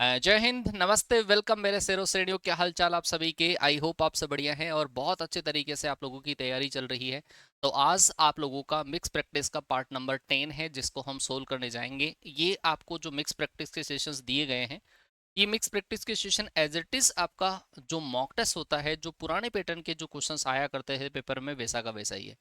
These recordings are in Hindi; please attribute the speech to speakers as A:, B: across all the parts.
A: जय हिंद, नमस्ते, वेलकम मेरे शेरों श्रेणियों। क्या हाल चाल आप सभी के। आई होप आप सब बढ़िया हैं और बहुत अच्छे तरीके से आप लोगों की तैयारी चल रही है। तो आज आप लोगों का मिक्स प्रैक्टिस का पार्ट नंबर 10 है जिसको हम सोल्व करने जाएंगे। ये आपको जो मिक्स प्रैक्टिस के सेशंस दिए गए हैं, ये मिक्स प्रैक्टिस के सेशन एज इट इज आपका जो मॉक टेस्ट होता है, जो पुराने पैटर्न के जो क्वेश्चंस आया करते हैं पेपर में, वैसा का वैसा ही है।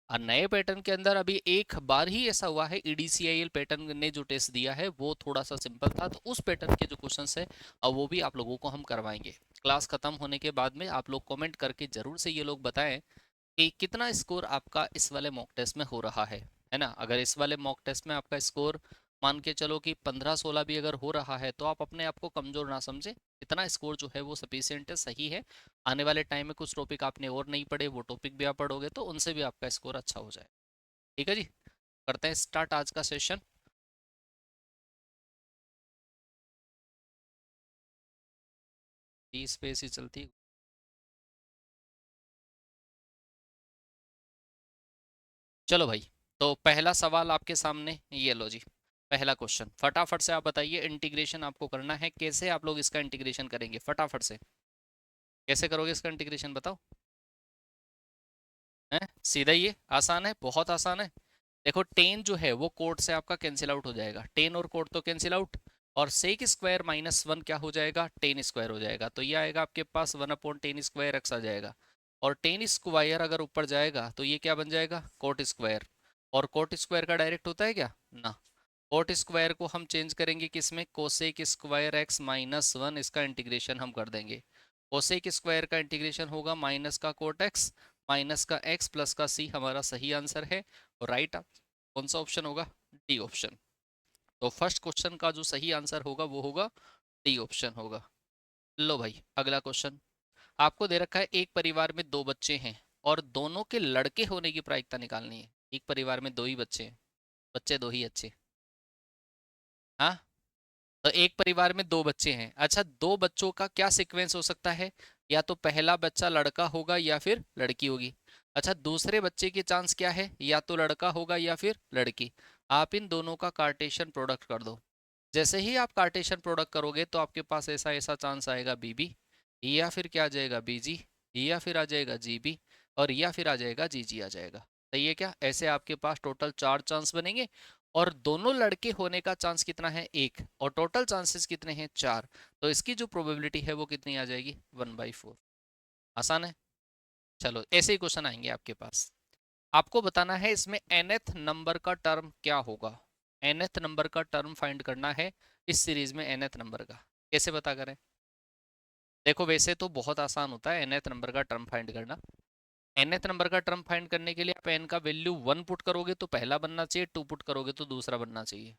A: और नए पैटर्न के अंदर अभी एक बार ही ऐसा हुआ है, ईडीसीआईएल पैटर्न ने जो टेस्ट दिया है वो थोड़ा सा सिंपल था, तो उस पैटर्न के जो क्वेश्चंस है अब वो भी आप लोगों को हम करवाएंगे। क्लास खत्म होने के बाद में आप लोग कमेंट करके जरूर से ये लोग बताएं कि कितना स्कोर आपका इस वाले मॉक टेस्ट में हो रहा है ना। अगर इस वाले मॉक टेस्ट में आपका स्कोर मान के चलो कि 15-16 भी अगर हो रहा है तो आप अपने आप को कमजोर ना समझे। इतना स्कोर जो है वो सफिशियंट है, सही है। आने वाले टाइम में कुछ टॉपिक आपने और नहीं पढ़े, वो टॉपिक भी आप पढ़ोगे तो उनसे भी आपका स्कोर अच्छा हो जाए। ठीक है जी, करते हैं स्टार्ट आज का सेशन। 30 पे ऐसी चलती। चलो भाई, तो पहला सवाल आपके सामने ये लो जी। पहला क्वेश्चन फटाफट से आप बताइए, इंटीग्रेशन आपको करना है, कैसे आप लोग इसका इंटीग्रेशन करेंगे फटाफट से। कैसे करोगे इसका इंटीग्रेशन बताओ। है सीधा ही है, आसान है, बहुत आसान है। देखो टेन जो है वो कोट से आपका कैंसिल आउट हो जाएगा, टेन और कोट तो कैंसिल आउट। और सेक स्क्वायर माइनस वन क्या हो जाएगा, टेन स्क्वायर हो जाएगा। तो ये आएगा आपके पास 1/10 स्क्वायर एक्स आ जाएगा। और टेन स्क्वायर अगर ऊपर जाएगा तो ये क्या बन जाएगा, कोट स्क्वायर। और कोट स्क्वायर का डायरेक्ट होता है क्या ना। कोट स्क्वायर को हम चेंज करेंगे किसमें, cosec square x minus one, इसका इंटीग्रेशन हम कर देंगे। कोसेक स्क्वायर का इंटीग्रेशन होगा माइनस का कोट एक्स माइनस का एक्स प्लस का सी, हमारा सही आंसर है। और राइट कौन सा ऑप्शन होगा, डी ऑप्शन। तो फर्स्ट क्वेश्चन का जो सही आंसर होगा वो होगा डी ऑप्शन होगा। लो भाई अगला क्वेश्चन। आपको दे रखा है एक परिवार में दो बच्चे हैं और दोनों के लड़के होने की प्रायिकता निकालनी है। एक परिवार में दो ही बच्चे हैं, बच्चे दो ही अच्छे। हाँ, तो एक परिवार में दो बच्चे हैं। अच्छा, दो बच्चों का क्या सीक्वेंस हो सकता है, या तो पहला बच्चा लड़का होगा या फिर लड़की होगी। अच्छा, दूसरे बच्चे के चांस क्या है, या तो लड़का होगा या फिर लड़की। आप इन दोनों का कार्टेशियन प्रोडक्ट कर दो। जैसे ही आप कार्टेशियन प्रोडक्ट करोगे तो आपके पास ऐसा ऐसा चांस आएगा बीबी, या फिर क्या आ जाएगा बीजी, या फिर आ जाएगा जीबी, और या फिर आ जाएगा जीजी आ जाएगा। सही है क्या, ऐसे आपके पास टोटल चार चांस बनेंगे। और दोनों लड़के होने का चांस कितना है, एक, और टोटल चांसेस कितने हैं, चार। तो इसकी जो प्रोबेबिलिटी है वो कितनी आ जाएगी, 1/4। आसान है। चलो ऐसे ही क्वेश्चन आएंगे आपके पास। आपको बताना है इसमें nth नंबर का टर्म क्या होगा। nth नंबर का टर्म फाइंड करना है इस सीरीज में। nth नंबर का कैसे पता करें। देखो वैसे तो बहुत आसान होता है nth नंबर का टर्म फाइंड करना। nth नंबर का टर्म फाइंड करने के लिए आप n का वैल्यू 1 पुट करोगे तो पहला बनना चाहिए, 2 पुट करोगे तो दूसरा बनना चाहिए।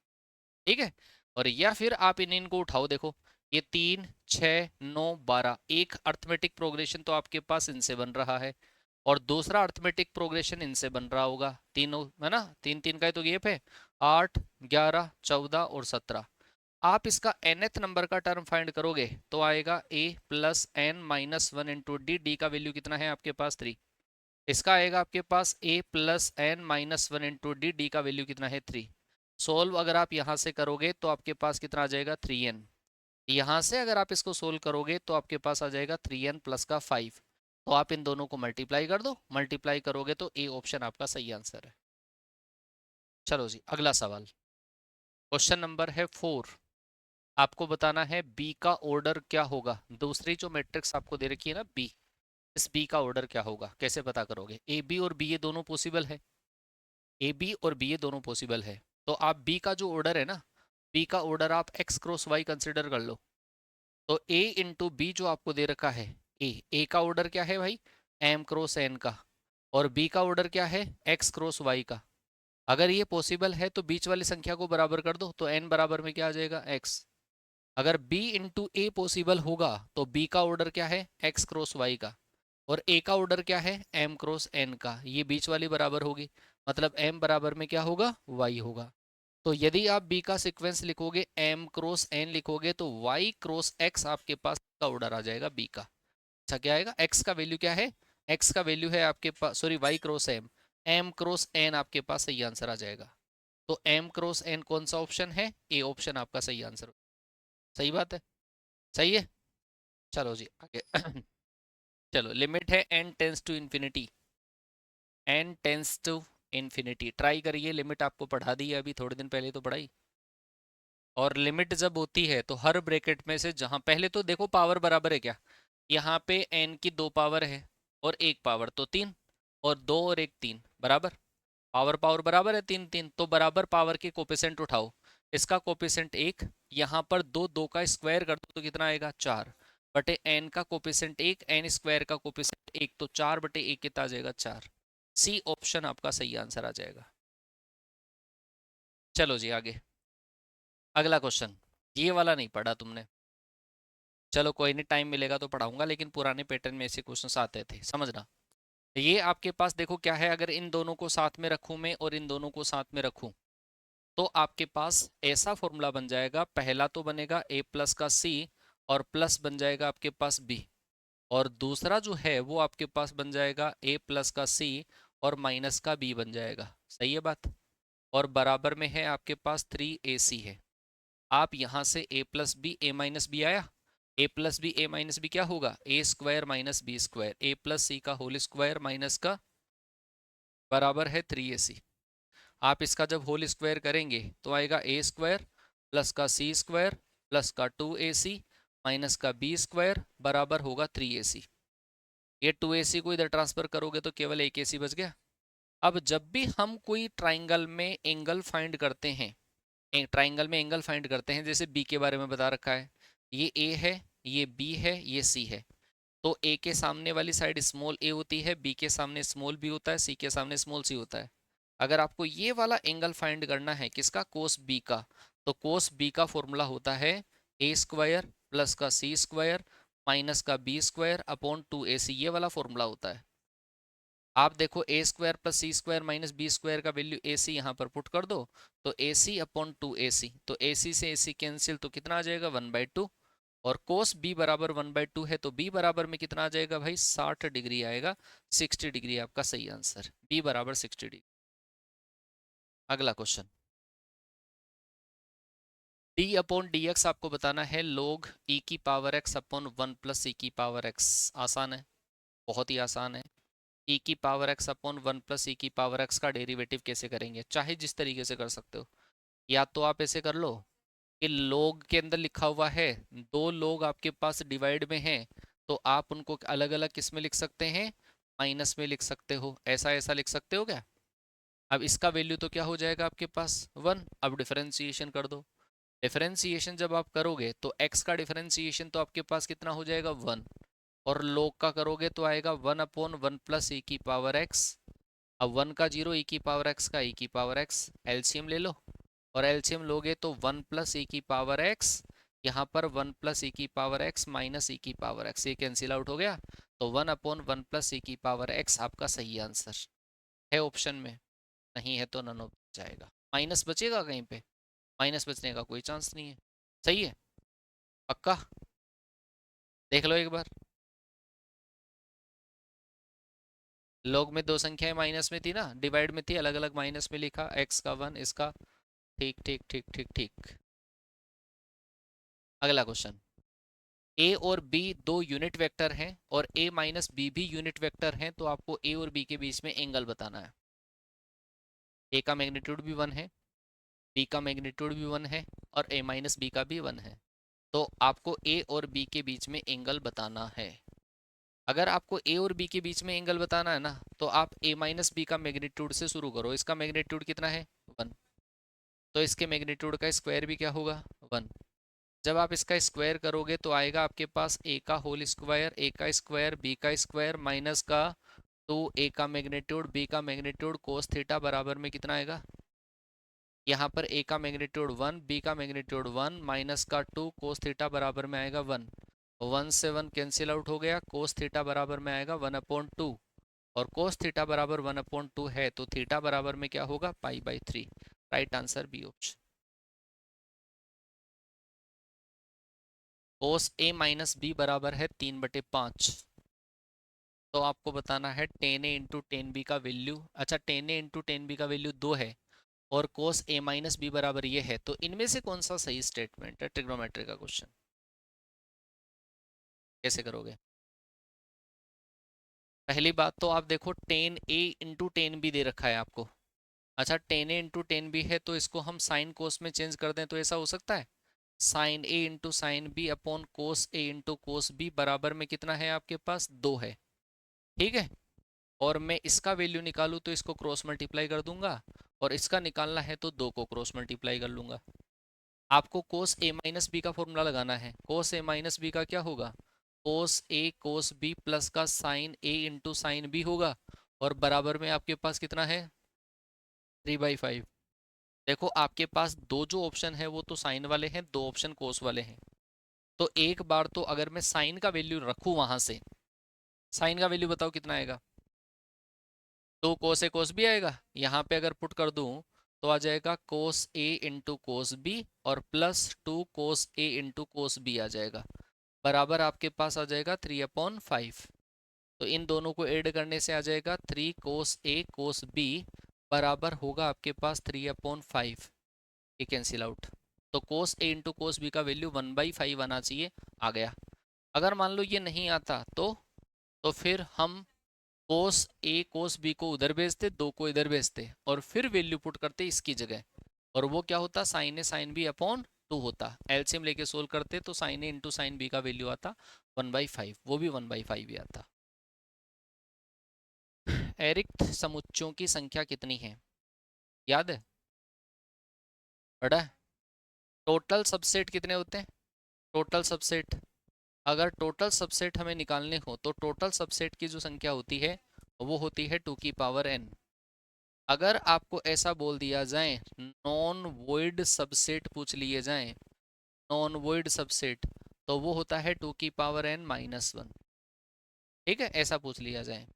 A: ठीक है। और या फिर आप इन इनको उठाओ, देखो ये 3, 6, 9, 12, एक अर्थमेटिक प्रोग्रेशन तो आपके पास इनसे बन रहा है, और दूसरा अर्थमेटिक प्रोग्रेशन इनसे बन रहा होगा, तीनों है ना, तीन तीन का ही तो गेप है। 8, 11, 14 और 17। आप इसका nth नंबर का टर्म फाइंड करोगे तो आएगा a plus n minus one into d. D का वैल्यू कितना है आपके पास, 3। इसका आएगा आपके पास a plus n minus one into d. D का वैल्यू कितना है, 3। सोल्व अगर आप यहाँ से करोगे तो आपके पास कितना आ जाएगा, 3n। यहाँ से अगर आप इसको सोल्व करोगे तो आपके पास आ जाएगा 3n प्लस का 5। तो आप इन दोनों को मल्टीप्लाई कर दो, मल्टीप्लाई करोगे तो ए ऑप्शन आपका सही आंसर है। चलो जी अगला सवाल, क्वेश्चन नंबर है 4। आपको बताना है बी का ऑर्डर क्या होगा। दूसरी जो मैट्रिक्स आपको दे रखी है ना बी, इस बी का ऑर्डर क्या होगा, कैसे पता करोगे। ए बी और बी ये दोनों पॉसिबल है, ए बी और बी ये दोनों पॉसिबल है। तो आप बी का जो ऑर्डर है ना, बी का ऑर्डर आप एक्स क्रॉस वाई कंसिडर कर लो। तो ए इंटू बी जो आपको दे रखा है, ए का ऑर्डर क्या है भाई, एम क्रॉस एन का। और बी का ऑर्डर क्या है, एक्स क्रॉस वाई का। अगर ये पॉसिबल है तो बीच वाली संख्या को बराबर कर दो, तो एन बराबर में क्या आ जाएगा, एक्स। अगर b इंटू ए पॉसिबल होगा तो b का ऑर्डर क्या है, x क्रॉस y का। और a का ऑर्डर क्या है, m क्रॉस n का। ये बीच वाली बराबर होगी, मतलब m बराबर में क्या होगा, y होगा। तो यदि आप b का सीक्वेंस लिखोगे, m क्रॉस n लिखोगे, तो y क्रॉस x आपके पास का ऑर्डर आ जाएगा b का। अच्छा क्या आएगा, x का वैल्यू क्या है, x का वैल्यू है आपके पास, sorry y cross m, m cross n आपके पास सही आंसर आ जाएगा। तो m क्रॉस n कौन सा ऑप्शन है, ए ऑप्शन आपका सही आंसर। सही बात है, सही है। चलो जी आगे। चलो, लिमिट है n tends to infinity, n tends to infinity. Try करिए, लिमिट आपको पढ़ा दी है अभी थोड़े दिन पहले तो पढ़ाई। और लिमिट जब होती है तो हर ब्रैकेट में से, जहां पहले तो देखो पावर बराबर है क्या, यहाँ पे n की 2 पावर है और 1 पावर तो 3, और 2 और 1 3 बराबर, पावर पावर बराबर है 3 3, तो बराबर पावर के कोफिशिएंट उठाओ। इसका कोफिशिएंट 1, यहाँ पर 2 2 का स्क्वायर कर दो तो कितना आएगा 4, बटे n का कोफिशिएंट 1, n स्क्वायर का कोफिशिएंट 1, तो 4 बटे 1 कितना आ जाएगा 4। सी ऑप्शन आपका सही आंसर आ जाएगा। चलो जी आगे, अगला क्वेश्चन। ये वाला नहीं पढ़ा तुमने, चलो कोई नहीं, टाइम मिलेगा तो पढ़ाऊंगा, लेकिन पुराने पैटर्न में ऐसे क्वेश्चंस आते थे, समझना। ये आपके पास देखो क्या है, अगर इन दोनों को साथ में रखूं मैं और इन दोनों को साथ में रखूं, तो आपके पास ऐसा फॉर्मूला बन जाएगा, पहला तो बनेगा a प्लस का c, और प्लस बन जाएगा आपके पास b, और दूसरा जो है वो आपके पास बन जाएगा a प्लस का c और माइनस का b बन जाएगा। सही है बात। और बराबर में है आपके पास 3ac है। आप यहाँ से a plus b a minus b आया, a plus b a minus b क्या होगा, a square minus b square, a plus c का होल स्क्वायर माइनस का बराबर है 3ac। आप इसका जब होल स्क्वायर करेंगे तो आएगा ए स्क्वायर प्लस का सी स्क्वायर प्लस का 2ac माइनस का बी स्क्वायर बराबर होगा 3ac। ये 2ac को इधर ट्रांसफर करोगे तो केवल 1ac बच गया। अब जब भी हम कोई ट्राइंगल में एंगल फाइंड करते हैं, ट्राइंगल में एंगल फाइंड करते हैं, जैसे बी के बारे में बता रखा है, ये ए है, ये बी है, ये सी है, तो ए के सामने वाली साइड स्मॉल ए होती है, बी के सामने स्मॉल बी होता है, सी के सामने स्मॉल सी होता है। अगर आपको ये वाला एंगल फाइंड करना है किसका, कोस बी का, तो कोस बी का फॉर्मूला होता है ए स्क्वायर प्लस का सी स्क्वायर माइनस का बी स्क्वायर अपॉन 2ac, ये वाला फॉर्मूला होता है। आप देखो ए स्क्वायर प्लस सी स्क्वायर माइनस बी स्क्वायर का वैल्यू ए सी यहाँ पर पुट कर दो, तो ए सी अपॉन 2ac, तो ए सी से ए सी कैंसिल, तो कितना आ जाएगा 1/2, और कोस बी बराबर 1/2 है, तो बी बराबर में कितना आ जाएगा भाई 60 डिग्री आएगा, 60 डिग्री आपका सही आंसर, बी बराबर 60 डिग्री। अगला question, D upon D x आपको बताना है log e की power x upon 1 plus e की पावर x। आसान है, बहुत ही आसान है। e की power x upon 1 plus e की पावर x का डेरिवेटिव कैसे करेंगे, चाहे जिस तरीके से कर सकते हो। या तो आप ऐसे कर लो कि log के अंदर लिखा हुआ है, दो log आपके पास डिवाइड में हैं, तो आप उनको अलग अलग किस में लिख सकते हैं, माइनस में लिख सकते हो, ऐसा ऐसा लिख सकते हो क्या। अब इसका वैल्यू तो क्या हो जाएगा आपके पास 1। अब डिफरेंशिएशन कर दो, डिफरेंशिएशन जब आप करोगे तो x का डिफरेंशिएशन तो आपके पास कितना हो जाएगा 1, और log का करोगे तो आएगा 1 अपॉन 1 प्लस e की पावर x। अब 1 का 0, e की पावर x का e की पावर x, एलसीएम ले लो, और एलसीएम लोगे तो 1 प्लस e की पावर x, यहाँ पर 1 प्लस e की पावर x माइनस e की पावर x, ये कैंसिल आउट हो गया, तो 1 अपॉन 1 प्लस e की पावर x आपका सही आंसर है ऑप्शन में। नहीं है तो नन ऑफ जाएगा, माइनस बचेगा कहीं पे, माइनस बचने का कोई चांस नहीं है। सही है, पक्का, देख लो एक बार। लॉग में दो संख्याएं माइनस में थी ना, डिवाइड में थी, अलग अलग माइनस में लिखा, x का 1, इसका, ठीक ठीक ठीक ठीक ठीक। अगला क्वेश्चन, a और b दो यूनिट वेक्टर हैं और a माइनस बी भी यूनिट वेक्टर हैं, तो आपको a और b के बीच में एंगल बताना है। a का मैग्नीट्यूड भी 1 है, b का मैग्नीट्यूड भी 1 है, और a माइनस बी का भी 1 है, तो आपको a और b के बीच में एंगल बताना है। अगर आपको a और b के बीच में एंगल बताना है ना, तो आप a माइनस बी का मैग्नीट्यूड से शुरू करो, इसका मैग्नीट्यूड कितना है 1, तो इसके मैग्नीट्यूड का स्क्वायर भी क्या होगा 1। जब आप इसका स्क्वायर करोगे तो आएगा आपके पास a का होल स्क्वायर, a का स्क्वायर, b का स्क्वायर माइनस का 2a का मैग्नीट्यूड, b का मैग्नीट्यूड कोस थीटा बराबर में कितना आएगा, यहाँ पर a का मैग्नीट्यूड 1, b का मैग्नीट्यूड 1 माइनस का 2 कोस थीटा बराबर में आएगा 1, 1 से 1 कैंसिल आउट हो गया, कोस थीटा बराबर में आएगा 1/2, और कोस थीटा बराबर 1/2 है, तो थीटा बराबर में क्या होगा π/3। Right answer B option. Cos a minus B बराबर है 3/5, तो आपको बताना है tan A into tan B का वैल्यू। अच्छा, tan A into tan B का वैल्यू 2 है, और कोस ए माइनस बी बराबर ये है, तो इनमें से कौन सा सही स्टेटमेंट है? ट्रिग्नोमेट्री का क्वेश्चन कैसे करोगे? पहली बात तो आप देखो ten A into tan B दे रखा है आपको। अच्छा, tan A into tan B है तो इसको हम साइन कोस में चेंज कर दें तो ऐसा हो सकता है? Sine A into sine B upon cos A into cos B बराबर में कितना है आपके पास? 2 है। ठीक है, और मैं इसका वैल्यू निकालूं तो इसको क्रॉस मल्टीप्लाई कर दूंगा, और इसका निकालना है तो 2 को क्रॉस मल्टीप्लाई कर लूंगा। आपको कोस ए माइनस बी का फॉर्मूला लगाना है। कोस ए माइनस बी का क्या होगा? कोस ए कोस बी प्लस का sign A into sine B होगा, और बराबर में आपके पास कितना है? 3/5। देखो आपके पास दो जो ऑप्शन है वो तो साइन वाले हैं, दो ऑप्शन कोस वाले हैं। तो एक बार तो अगर मैं साइन का वैल्यू रखूं वहां से, साइन का वैल्यू बताओ कितना आएगा? तो कोस ए कोस बी आएगा। यहाँ पे अगर पुट कर दूं तो आ जाएगा कोस ए इंटू कोस बी और plus 2 cos A into cos B आ जाएगा, बराबर आपके पास आ जाएगा 3/5। तो इन दोनों को ऐड करने से आ जाएगा 3 कोस ए कोस बी बराबर होगा आपके पास 3/5। ये कैंसिल आउट। तो कोस ए इंटू कोस बी का वैल्यू 1/5 आना चाहिए, आ गया। अगर मान लो ये नहीं आता तो फिर हम कोस ए कोस बी को उधर भेजते, 2 को इधर भेजते, और फिर वैल्यू पुट करते इसकी जगह, और वो क्या होता? साइन ए साइन बी अपॉन 2 होता। एलसीएम लेके सोल्व करते तो sign A into sine B का वैल्यू आता 1/5, वो भी 1/5 ही आता। एरिक्त समुच्चयों की संख्या कितनी है? याद है? पढ़ा है? टोटल सबसेट कितने होते हैं? टोटल सबसेट, अगर टोटल सबसेट हमें निकालने हो तो टोटल सबसेट की जो संख्या होती है वो होती है 2 की पावर n। अगर आपको ऐसा बोल दिया जाए नॉन वॉइड सबसेट पूछ लिए जाए, नॉन वॉइड सबसेट, तो वो होता है 2 की पावर n-1। ठीक है, ऐसा पूछ लिया जाए।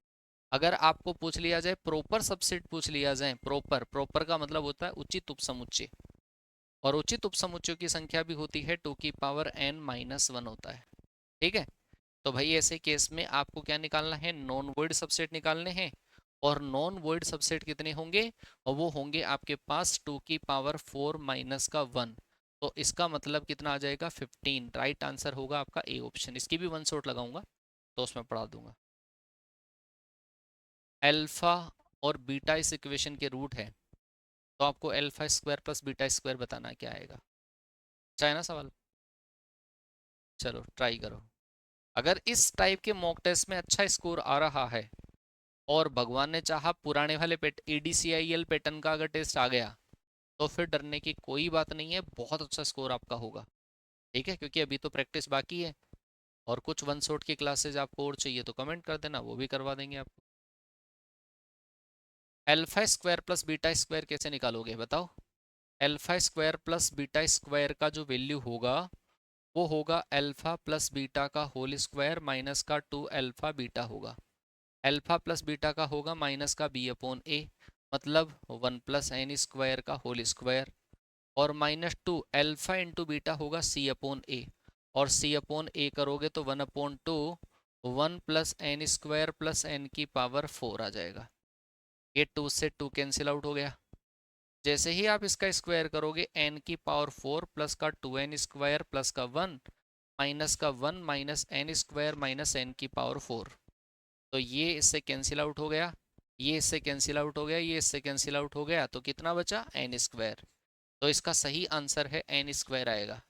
A: अगर आपको पूछ लिया जाए प्रॉपर सबसेट पूछ लिया जाए, प्रॉपर प्रॉपर का मतलब होता है उचित उपसमुच्चय, और उचित उपसमुच्चयों की संख्या भी होती है 2 की पावर n-1 होता है। ठीक है, तो भाई ऐसे केस में आपको क्या निकालना है? नॉन वॉइड सबसेट निकालने हैं, और नॉन वॉइड सबसेट कितने होंगे? और वो होंगे आपके पास 2 की पावर 4 माइनस का 1। तो इसका मतलब कितना आ जाएगा? 15। राइट आंसर होगा आपका ए ऑप्शन। इसकी भी वन शॉट लगाऊंगा तो उसमें पढ़ा दूंगा। अल्फा और बीटा इस इक्वेशन के रूट है, तो आपको alpha square plus beta square बताना क्या आएगा। अच्छा है ना सवाल? चलो ट्राई करो। अगर इस टाइप के मॉक टेस्ट में अच्छा स्कोर आ रहा है, और भगवान ने चाहा पुराने वाले ADCIL पैटर्न का अगर टेस्ट आ गया, तो फिर डरने की कोई बात नहीं है, बहुत अच्छा स्कोर आपका होगा। ठीक है, क्योंकि अभी तो प्रैक्टिस बाकी है, और कुछ वन शॉट की क्लासेज आपको और चाहिए तो कमेंट कर देना, वो भी करवा देंगे आपको। Alpha square plus beta square कैसे निकालोगे बताओ? Alpha square plus beta square का जो वैल्यू होगा वो होगा अल्फा प्लस बीटा का होल स्क्वायर माइनस का 2 अल्फा बीटा होगा। अल्फा प्लस बीटा का होगा माइनस का b/a, मतलब 1 प्लस एन स्क्वायर का होल स्क्वायर, और -2 अल्फा इंटू बीटा होगा c/a, और c/a करोगे तो 1/2 1 plus n square plus n की पावर 4 आ जाएगा। ये 2 से 2 कैंसिल आउट हो गया। जैसे ही आप इसका स्क्वायर करोगे n की पावर 4 प्लस का 2n स्क्वायर प्लस का 1 माइनस का 1 minus n square minus n की पावर 4, तो ये इससे कैंसिल आउट हो गया, ये इससे कैंसिल आउट हो गया, ये इससे कैंसिल आउट हो गया, तो कितना बचा? N square. तो इसका सही आंसर है एन स्क्वायर आएगा।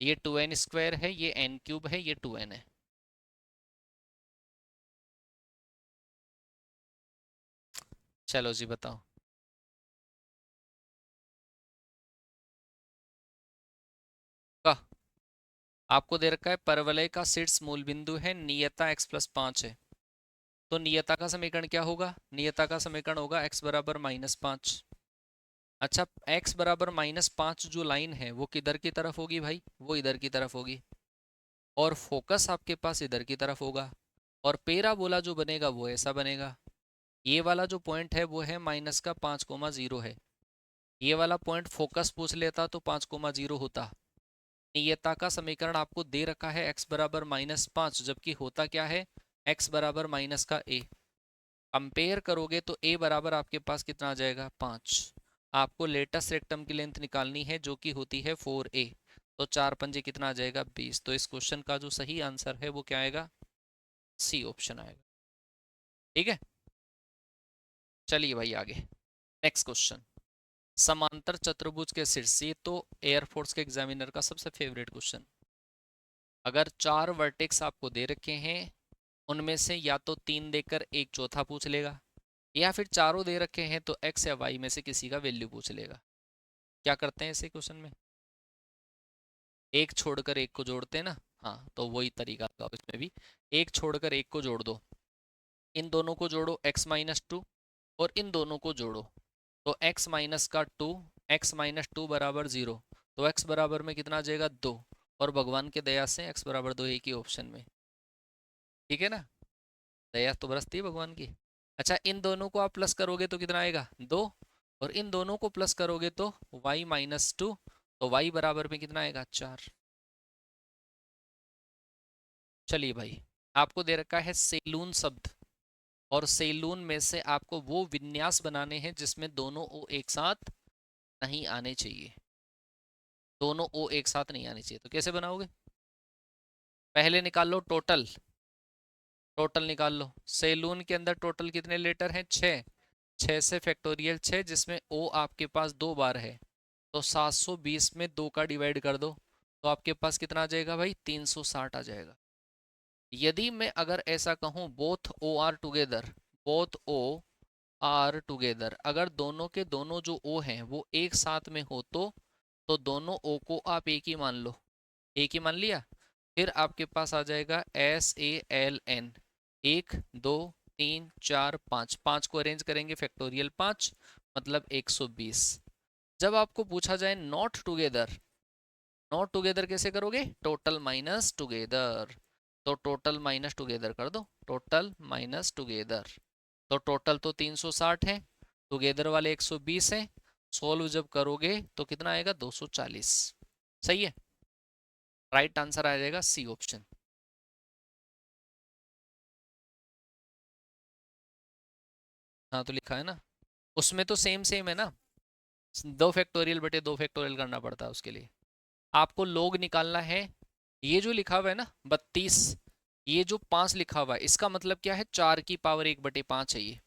A: ये 2n स्क्वायर है, ये n क्यूब है, ये 2n है। चलो जी बताओ। का आपको दे रखा है परवलय का शीर्ष मूल बिंदु है, नियता x+5 है, तो नियता का समीकरण क्या होगा? नियता का समीकरण होगा x बराबर -5। अच्छा, x बराबर -5 जो लाइन है वो किधर की तरफ होगी भाई? वो इधर की तरफ होगी, और फोकस आपके पास इधर की तरफ होगा, और पेराबोला जो बनेगा वो ऐसा बनेगा। ये वाला जो पॉइंट है वो है -5,0 है। ये वाला पॉइंट फोकस पूछ लेता तो 5,0 होता। नियता का समीकरण आपको दे रखा है x बराबर -5, जबकि होता क्या है? x बराबर माइनस का a। कंपेयर करोगे तो a बराबर आपके पास कितना आ जाएगा? 5। आपको लेटेस्ट रेक्टम की लेंथ निकालनी है जो कि होती है 4a। तो 4 पंजे कितना आ जाएगा 20। तो इस क्वेश्चन का जो सही आंसर है वो क्या आएगा, सी ऑप्शन आएगा। ठीक है, चलिए भाई आगे। नेक्स्ट क्वेश्चन, समांतर चतुर्भुज के शीर्ष, ये तो एयरफोर्स के एग्जामिनर का सबसे फेवरेट क्वेश्चन। अगर 4 वर्टेक्स आपको दे रखे हैं, उनमें से या तो 3 देकर एक चौथा पूछ लेगा, या फिर चारों दे रखे हैं तो एक्स या वाई में से किसी का वैल्यू पूछ लेगा। क्या करते हैं ऐसे क्वेश्चन में, एक छोड़कर एक को जोड़ते हैं ना। हाँ, तो वही तरीका था इसमें भी। एक छोड़कर एक को जोड़ दो, इन दोनों को जोड़ो x-2, और इन दोनों को जोड़ो तो x माइनस का 2, x-2 बराबर 0। तो x बराबर में कितना आ जाएगा 2, और भगवान के दया से x बराबर 2 एक ही ऑप्शन में। ठीक है ना, दया तो बरसती है भगवान की। अच्छा, इन दोनों को आप प्लस करोगे तो कितना आएगा 2, और इन दोनों को प्लस करोगे तो y-2, तो y बराबर में कितना आएगा 4। चलिए भाई, आपको दे रखा है सेलून शब्द, और सेलून में से आपको वो विन्यास बनाने हैं जिसमें दोनों ओ एक साथ नहीं आने चाहिए। दोनों ओ एक साथ नहीं आने चाहिए, तो कैसे बनाओगे, पहले निकाल लो टोटल। टोटल निकाल लो, सेलून के अंदर टोटल कितने लेटर हैं 6। 6 से फैक्टोरियल 6, जिसमें ओ आपके पास 2 बार है, तो 720 में 2 का डिवाइड कर दो, तो आपके पास कितना आ जाएगा भाई 360 आ जाएगा। यदि मैं अगर ऐसा कहूँ both O R together, both O R together, अगर दोनों के दोनों जो ओ हैं वो एक साथ में हो तो दोनों ओ को आप एक ही मान लो, एक ही मान लिया। फिर आपके पास आ जाएगा SALN, 1 2 3 4 5, 5 को अरेंज करेंगे फैक्टोरियल 5, मतलब 120। जब आपको पूछा जाए नॉट टुगेदर, नॉट टुगेदर कैसे करोगे, टोटल माइनस टुगेदर। तो टोटल माइनस टुगेदर कर दो, टोटल माइनस टुगेदर। तो टोटल तो 360 है, टुगेदर वाले 120 है, सोल्व जब करोगे तो कितना आएगा 240। सही है, राइट आंसर आ जाएगा सी ऑप्शन। हाँ तो लिखा है ना, उसमें तो सेम सेम है ना, 2 फैक्टोरियल करना पड़ता है उसके लिए। आपको लोग निकालना है, ये जो लिखा हुआ है ना 32, ये जो 5 लिखा हुआ है इसका मतलब क्या है, 4 की पावर 1/5 है ये,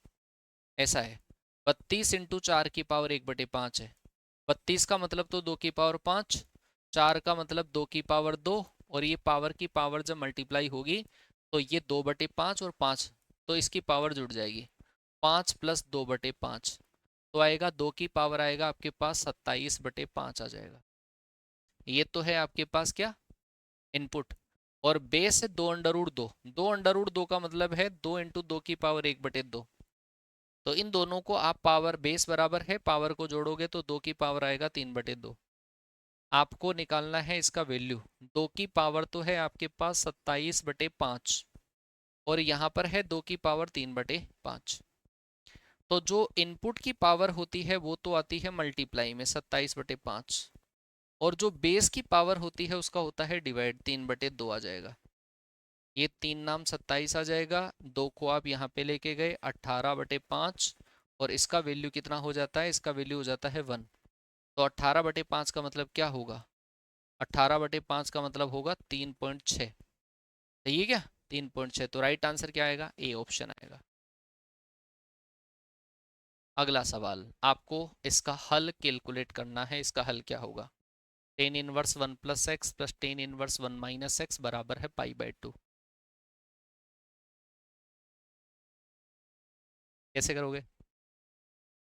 A: ऐसा है। 32 × 4 की पावर 1/5 है। 32 का मतलब तो 2 की पावर 5, 4 का मतलब 2 की पावर 2, और ये पावर की पावर जब मल्टीप्लाई होगी तो ये 2/5 और 5, तो इसकी पावर जुड़ जाएगी, 5 + 2/5, तो आएगा 2 की पावर आएगा आपके पास 27/5 आ जाएगा। ये तो है आपके पास क्या, इनपुट। और बेस है 2√2, 2√2 का मतलब है 2 × 2 की पावर 1/2। तो इन दोनों को आप पावर, बेस बराबर है, पावर को जोड़ोगे तो 2 की पावर आएगा 3/2। आपको निकालना है इसका वैल्यू, 2 की पावर तो है आपके पास 27/5, और यहाँ पर है 2 की पावर 3/5। तो जो इनपुट की पावर होती है वो तो आती है मल्टीप्लाई में 27/5, और जो बेस की पावर होती है उसका होता है डिवाइड, 3/2 आ जाएगा। ये 3 नाम 27 आ जाएगा, 2 को आप यहाँ पे लेके गए 18/5, और इसका वैल्यू कितना हो जाता है, इसका वैल्यू हो जाता है 1। तो 18/5 का मतलब क्या होगा, 18/5 का मतलब होगा 3.6। सही है क्या, 3.6। तो राइट आंसर क्या आएगा, ए ऑप्शन आएगा। अगला सवाल, आपको इसका हल कैलकुलेट करना है। इसका हल क्या होगा, tan inverse 1 + x plus tan inverse 1 - x बराबर है π/2। कैसे करोगे,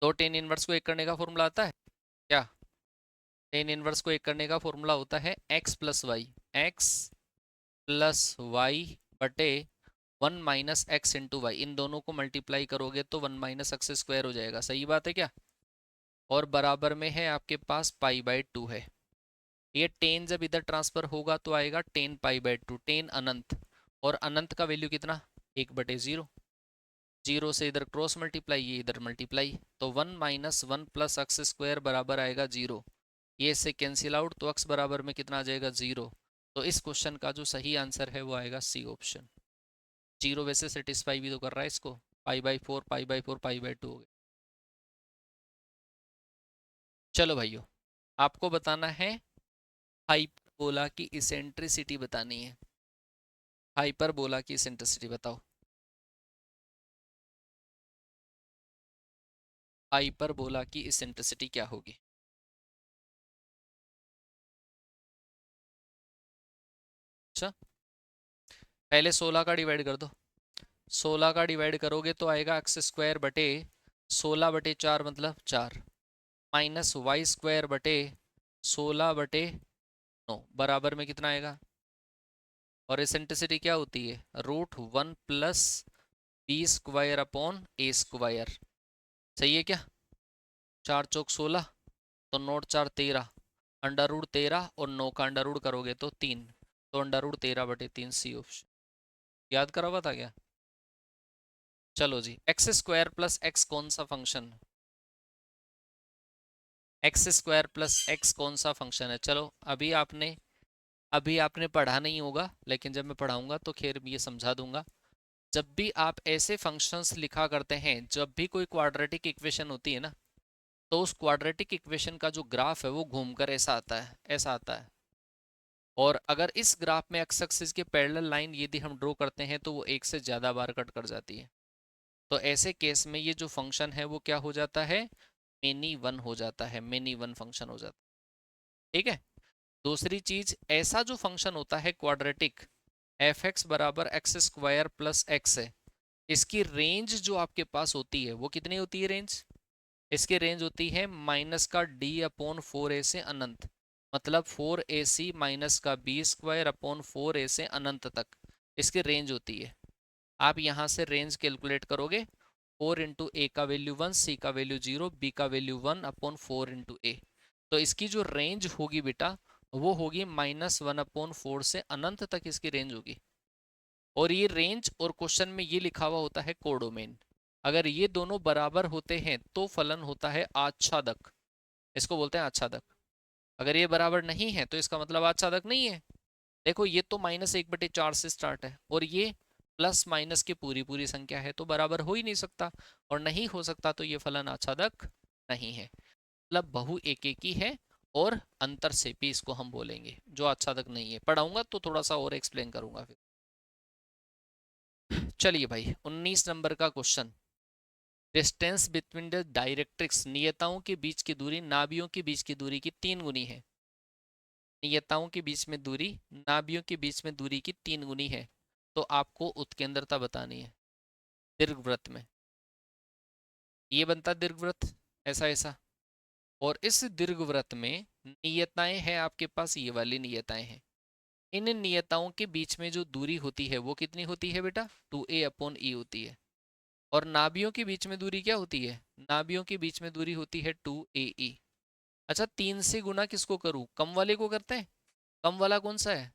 A: तो टेन इनवर्स को एक करने का फॉर्मूला आता है क्या, टेन इनवर्स को एक करने का फॉर्मूला होता है x + y, x + y बटे 1 - x × y, इन दोनों को मल्टीप्लाई करोगे तो 1 - x² हो जाएगा। सही बात है क्या, और बराबर में है आपके पास π/2 है। ये टेन जब इधर ट्रांसफर होगा तो आएगा 10π/2, टेन अनंत, और अनंत का वैल्यू कितना 1/0, 0 से इधर क्रॉस मल्टीप्लाई, ये इधर मल्टीप्लाई, तो 1 - 1 + x² बराबर आएगा 0। ये इससे कैंसिल आउट, तो x बराबर में कितना आ जाएगा 0। तो इस क्वेश्चन का जो सही आंसर है वो आएगा सी ऑप्शन। 0 वैसे सेटिस्फाई भी तो कर रहा है इसको, π/4 π/4 π/2 हो गया। चलो भाइयों, आपको बताना है हाइपरबोला की इसेंट्रिसिटी बतानी है। हाइपरबोला की इसेंट्रिसिटी बताओ। हाइपरबोला की इसेंट्रिसिटी क्या होगी? अच्छा, पहले 16 का डिवाइड कर दो। 16 का डिवाइड करोगे तो आएगा एक्स स्क्वायर बटे 16/4 मतलब 4, माइनस वाई स्क्वायर बटे 16/9 बराबर में कितना आएगा? और एसेंट्रिसिटी क्या होती है? √1 प्लस बी स्क्वायर अपॉन ए स्क्वायर। सही है क्या? 4 × 4 = 16, तो नोट 4 = 13, √13 और 9 का अंडर रूट करोगे तो 3, तो √13/3 सी ऑप्शन। याद करा हुआ था क्या? चलो जी, एक्स स्क्वायर प्लस एक्स कौन सा function? X square plus x कौन सा फंक्शन है? चलो, अभी आपने पढ़ा नहीं होगा, लेकिन जब मैं पढ़ाऊंगा तो खैर ये समझा दूंगा। जब भी आप ऐसे फंक्शंस लिखा करते हैं, जब भी कोई क्वाड्रेटिक इक्वेशन होती है ना, तो उस क्वाड्रेटिक इक्वेशन का जो ग्राफ है वो घूमकर ऐसा आता है, ऐसा आता है। और अगर इस ग्राफ में एक्स एक्सिस के पैरेलल लाइन यदि हम ड्रॉ करते हैं तो वो एक से ज़्यादा बार कट कर जाती है। तो ऐसे केस में ये जो फंक्शन है वो क्या हो जाता है? मेनी वन हो जाता है, मेनी वन फंक्शन हो जाता है। ठीक है। दूसरी चीज, ऐसा जो फंक्शन होता है क्वाड्रेटिक, एफ एक्स बराबर एक्स स्क्वायर प्लस एक्स है, इसकी रेंज जो आपके पास होती है वो कितनी होती है रेंज? इसकी रेंज होती है माइनस का d/4a से अनंत, मतलब 4ac माइनस का बी स्क्वायर अपॉन 4a से अनंत तक इसकी रेंज होती है। आप यहाँ से रेंज कैलकुलेट करोगे, 4 × a का वैल्यू 1, c का वैल्यू 0, b का वैल्यू 1/4 × a। तो इसकी जो रेंज होगी बेटा, वो होगी -1/4 से अनंत तक इसकी रेंज होगी। और ये रेंज और क्वेश्चन में ये लिखा हुआ होता है कोडोमेन। अगर ये दोनों बराबर होते हैं तो फलन होता है आच्छादक, इसको बोलते हैं आच्छादक। अगर ये बराबर नहीं है तो इसका मतलब आच्छादक नहीं है। देखो, ये तो -1/4 से स्टार्ट है और ये प्लस माइनस की पूरी पूरी संख्या है, तो बराबर हो ही नहीं सकता। और नहीं हो सकता तो ये फलन आच्छादक नहीं है, मतलब बहु एकेकी है। और अंतर से भी इसको हम बोलेंगे जो आच्छादक नहीं है। पढ़ाऊंगा तो थोड़ा सा और एक्सप्लेन करूंगा फिर। चलिए भाई, 19 नंबर का question. Distance between the directrix, नियताओं के बीच की दूरी नाभियों के बीच की दूरी की 3 गुनी है। नियताओं के बीच में दूरी नाभियों के बीच में दूरी की 3 गुनी है। तो आपको उत्केंद्रता बतानी है दीर्घवृत्त में। ये बनता दीर्घवृत्त, ऐसा ऐसा। और इस दीर्घवृत्त में नियताएं हैं आपके पास, ये वाली नियताएं हैं। इन नियताओं के बीच में जो दूरी होती है वो कितनी होती है बेटा? 2a/e होती है। और नाभियों के बीच में दूरी क्या होती है? नाभियों के बीच में दूरी होती है 2ae। अच्छा, 3 से गुना किसको करूं? कम वाले को करते हैं। कम वाला कौन सा है?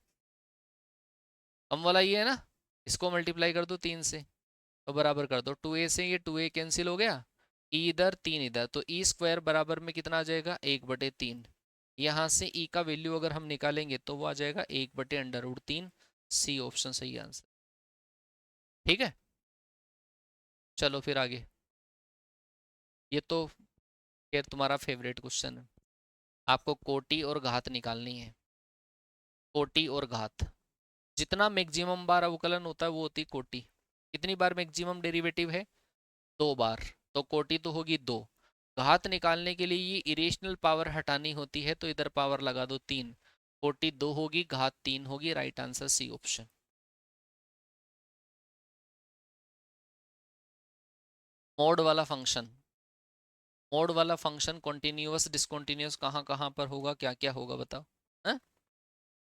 A: कम वाला ये है ना। इसको मल्टीप्लाई कर दो 3 से, तो बराबर कर दो 2a से, ये 2a कैंसिल हो गया, e इधर 3 इधर, तो e स्क्वायर बराबर में कितना आ जाएगा? 1/3। यहाँ से e का वैल्यू अगर हम निकालेंगे तो वो आ जाएगा 1/√3। सी ऑप्शन सही आंसर। ठीक है, चलो फिर आगे। ये तो खैर तुम्हारा फेवरेट क्वेश्चन है। आपको कोटि और घात निकालनी है। कोटि और घात, जितना मैक्सिमम बार अवकलन होता है वो होती कोटि। कितनी बार मैक्सिमम डेरिवेटिव है? 2 बार, तो कोटि तो होगी 2। घात निकालने के लिए ये इरेशनल पावर हटानी होती है, तो इधर पावर लगा दो 3। कोटि 2 होगी, घात 3 होगी। Right answer C option. Mod वाला फंक्शन, मोड वाला फंक्शन कॉन्टिन्यूअस डिसकॉन्टिन्यूअस कहाँ कहाँ पर होगा, क्या क्या होगा बताओ।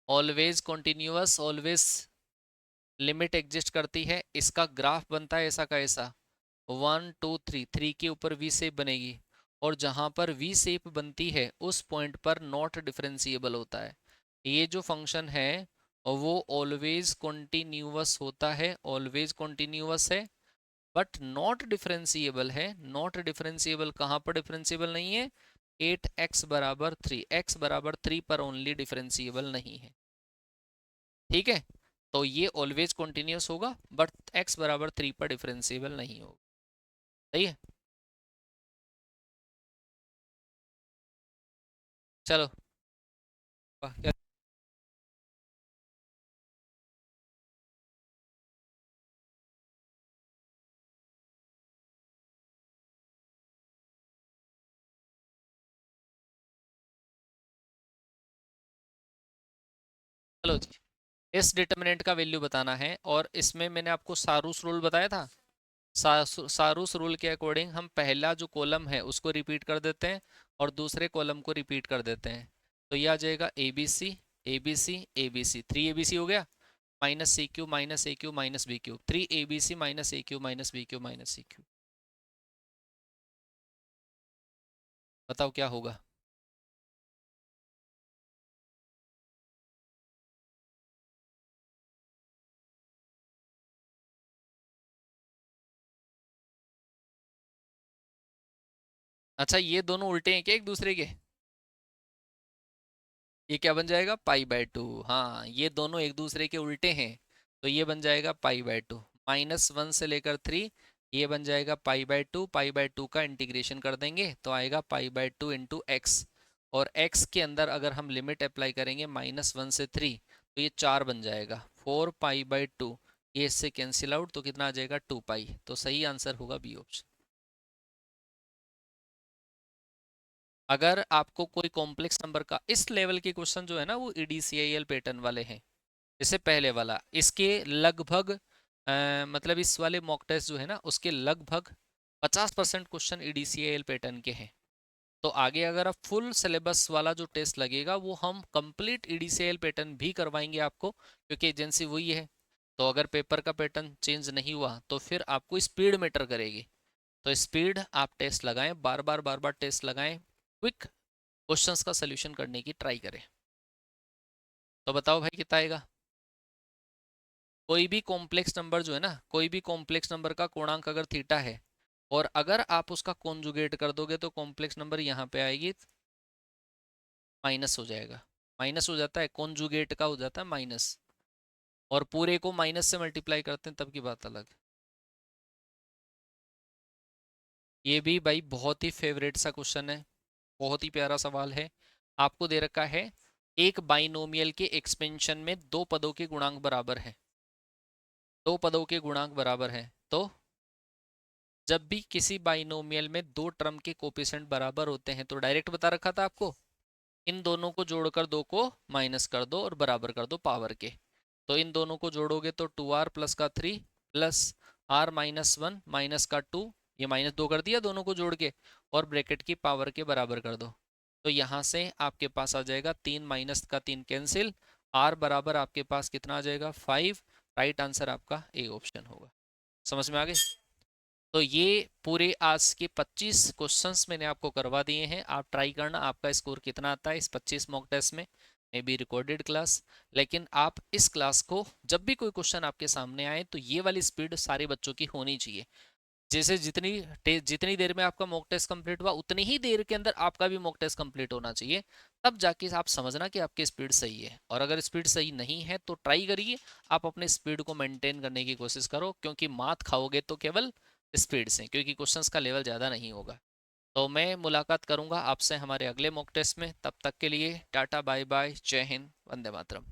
A: Always continuous, always limit exist करती है, इसका ग्राफ बनता है ऐसा का ऐसा, 1 2 3, 3 के ऊपर वी शेप बनेगी। और जहां पर वी शेप बनती है उस पॉइंट पर नॉट डिफरेंशिएबल होता है। ये जो फंक्शन है वो ऑलवेज कॉन्टिन्यूअस होता है, ऑलवेज कॉन्टिन्यूअस है, बट नॉट डिफरेंशिएबल है। नॉट डिफरेंशिएबल कहाँ पर डिफरेंशिएबल नहीं है? 8x = 3, x = 3 पर ओनली डिफरेंशिएबल नहीं है। ठीक है, तो ये ऑलवेज कॉन्टिन्यूस होगा, बट x = 3 पर डिफरेंशिएबल नहीं होगा। सही है। चलो क्या। चलो जी, इस डिटर्मिनेंट का वैल्यू बताना है और इसमें मैंने आपको सारूस रूल बताया था। सारूस रूल के अकॉर्डिंग हम पहला जो कॉलम है उसको रिपीट कर देते हैं और दूसरे कॉलम को रिपीट कर देते हैं। तो ये आ जाएगा A B C, A B C, A B C, 3 ABC हो गया, minus C Q minus A Q minus B Q, 3 ABC minus A Q minus B Q minus C Q. बताओ क्या होगा। अच्छा, ये दोनों उल्टे हैं क्या एक दूसरे के? ये क्या बन जाएगा, पाई/2। हाँ, ये दोनों एक दूसरे के उल्टे हैं, तो ये बन जाएगा पाई/2। -1 से लेकर 3, ये बन जाएगा पाई/2। पाई/2 का इंटीग्रेशन कर देंगे तो आएगा पाई/2 इंटू एक्स, और x के अंदर अगर हम लिमिट अप्लाई करेंगे -1 से 3, तो ये 4 बन जाएगा, 4 पाई/2। ये इससे कैंसिल आउट, तो कितना आ जाएगा 2 पाई। तो सही आंसर होगा बी ऑप्शन। अगर आपको कोई कॉम्प्लेक्स नंबर का इस लेवल के क्वेश्चन जो है ना, वो EDCIL पैटर्न वाले हैं। इससे पहले वाला इसके लगभग मतलब इस वाले मॉक टेस्ट जो है ना, उसके लगभग 50% क्वेश्चन EDCIL पैटर्न के हैं। तो आगे अगर आप फुल सिलेबस वाला जो टेस्ट लगेगा, वो हम कंप्लीट EDCIL पैटर्न भी करवाएंगे आपको, क्योंकि एजेंसी वही है। तो अगर पेपर का पैटर्न चेंज नहीं हुआ तो फिर आपको स्पीड मैटर करेगी। तो स्पीड आप टेस्ट लगाएं, बार बार टेस्ट लगाएं, क्विक क्वेश्चंस का सोल्यूशन करने की ट्राई करें। तो बताओ भाई कितना आएगा। कोई भी कॉम्प्लेक्स नंबर जो है ना, कोई भी कॉम्प्लेक्स नंबर का कोणांक अगर थीटा है, और अगर आप उसका कॉन्जुगेट कर दोगे तो कॉम्प्लेक्स नंबर यहाँ पे आएगी, माइनस हो जाएगा। माइनस हो जाता है, कॉन्जुगेट का हो जाता है माइनस, और पूरे को माइनस से मल्टीप्लाई करते हैं तब की बात अलग। ये भी भाई बहुत ही फेवरेट सा क्वेश्चन है, बहुत ही प्यारा सवाल है। आपको दे रखा है एक बाइनोमियल के एक्सपेंशन में दो पदों के गुणांक बराबर है, दो पदों के गुणांक बराबर है। तो जब भी किसी बाइनोमियल में दो टर्म के कोफिशिएंट बराबर होते हैं, तो डायरेक्ट बता रखा था आपको, इन दोनों को जोड़कर दो को माइनस कर दो और बराबर कर दो पावर के। तो इन दोनों को जोड़ोगे तो 2r प्लस का 3 प्लस r-1 माइनस का 2, ये -2 कर दिया दोनों को जोड़ के, और ब्रैकेट की पावर के बराबर कर दो। तो यहाँ से आपके पास आ जाएगा 3 माइनस का 3 कैंसिल, r बराबर आपके पास कितना आ जाएगा 5। राइट आंसर आपका ए ऑप्शन होगा। समझ में आ गए। तो ये पूरे आज के 25 क्वेश्चंस मैंने आपको करवा दिए हैं। आप ट्राई करना आपका स्कोर कितना आता है इस 25 मॉक टेस्ट में, मे बी रिकॉर्डेड क्लास। लेकिन आप इस क्लास को जब भी कोई क्वेश्चन आपके सामने आए, तो ये वाली स्पीड सारे बच्चों की होनी चाहिए। जैसे जितनी देर में आपका मॉक टेस्ट कंप्लीट हुआ, उतनी ही देर के अंदर आपका भी मॉक टेस्ट कंप्लीट होना चाहिए। तब जाके आप समझना कि आपकी स्पीड सही है। और अगर स्पीड सही नहीं है तो ट्राई करिए, आप अपने स्पीड को मेंटेन करने की कोशिश करो, क्योंकि मात खाओगे तो केवल स्पीड से, क्योंकि क्वेश्चंस का लेवल ज़्यादा नहीं होगा। तो मैं मुलाकात करूंगा आपसे हमारे अगले मॉक टेस्ट में। तब तक के लिए टाटा बाय बाय, जय हिंद, वंदे मातरम।